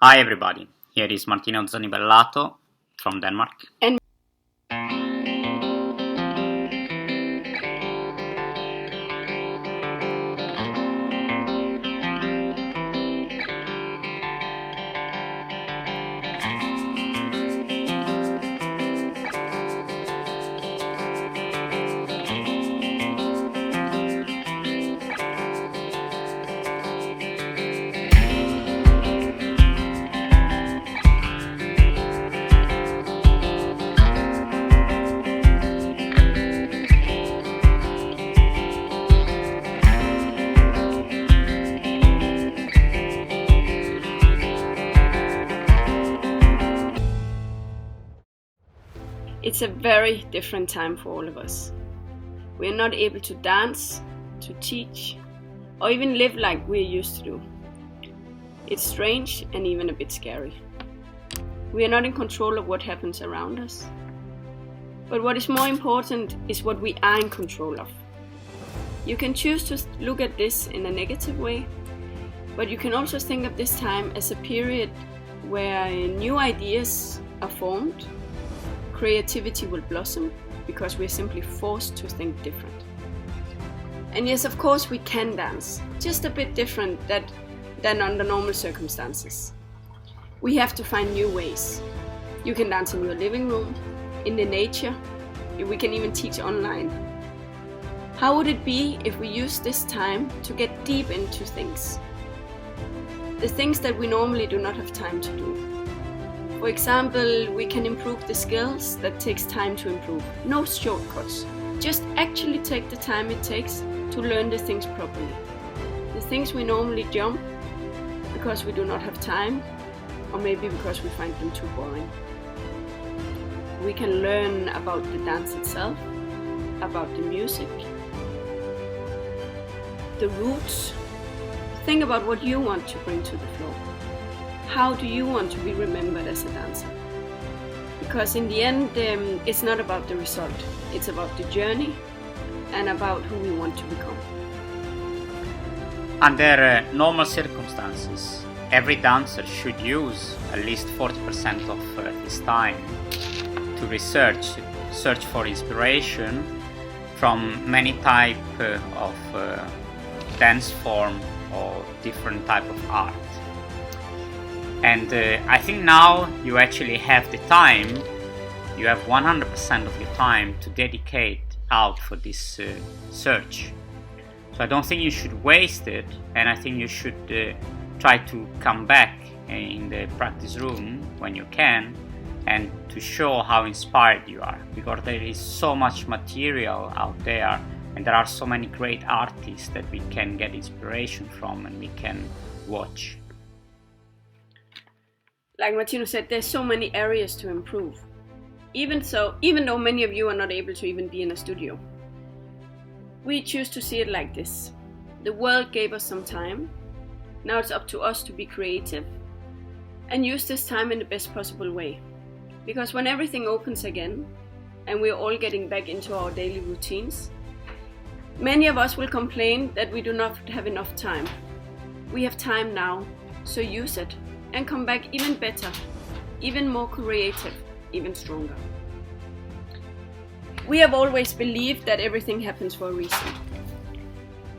Hi everybody, here is Martino Zanibellato from Denmark. And it's a very different time for all of us. We are not able to dance, to teach, or even live like we're used to do. It's strange and even a bit scary. We are not in control of what happens around us. But what is more important is what we are in control of. You can choose to look at this in a negative way, but you can also think of this time as a period where new ideas are formed. Creativity will blossom because we're simply forced to think different. And yes, of course we can dance, just a bit different than under normal circumstances. We have to find new ways. You can dance in your living room, in the nature, we can even teach online. How would it be if we use this time to get deep into things? The things that we normally do not have time to do. For example, we can improve the skills that takes time to improve. No shortcuts. Just actually take the time it takes to learn the things properly. The things we normally jump because we do not have time, or maybe because we find them too boring. We can learn about the dance itself, about the music, the roots. Think about what you want to bring to the floor. How do you want to be remembered as a dancer? Because in the end, it's not about the result. It's about the journey and about who we want to become. Under normal circumstances, every dancer should use at least 40% of his time to search for inspiration from many types of dance form or different type of art. And I think now you actually have the time, you have 100% of your time to dedicate out for this search. So I don't think you should waste it, and I think you should try to come back in the practice room when you can and to show how inspired you are, because there is so much material out there and there are so many great artists that we can get inspiration from and we can watch. Like Martino said, there's so many areas to improve. Even though many of you are not able to even be in a studio, we choose to see it like this. The world gave us some time. Now it's up to us to be creative and use this time in the best possible way. Because when everything opens again and we're all getting back into our daily routines, many of us will complain that we do not have enough time. We have time now, so use it. And come back even better, even more creative, even stronger. We have always believed that everything happens for a reason.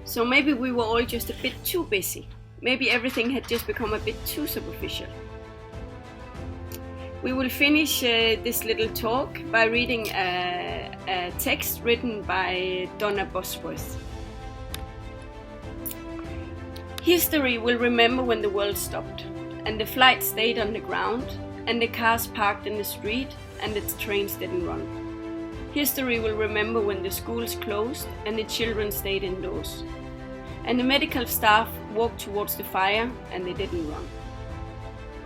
So maybe we were all just a bit too busy. Maybe everything had just become a bit too superficial. We will finish this little talk by reading a text written by Donna Bosworth. History will remember when the world stopped, and the flight stayed on the ground, and the cars parked in the street, and the trains didn't run. History will remember when the schools closed, and the children stayed indoors, and the medical staff walked towards the fire, and they didn't run.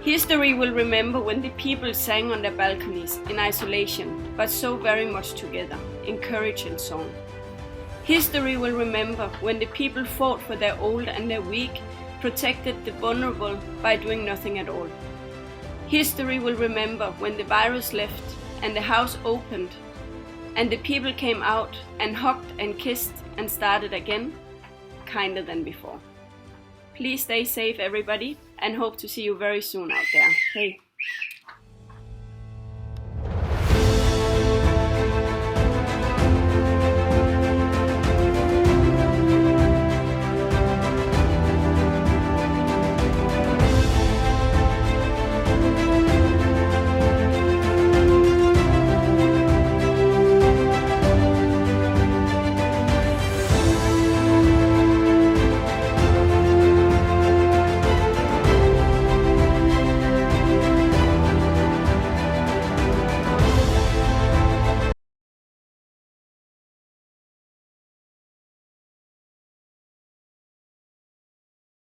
History will remember when the people sang on their balconies in isolation, but so very much together, in courage and song. History will remember when the people fought for their old and their weak, protected the vulnerable by doing nothing at all. History will remember when the virus left and the house opened and the people came out and hugged and kissed and started again, kinder than before. Please stay safe, everybody, and hope to see you very soon out there. Hey!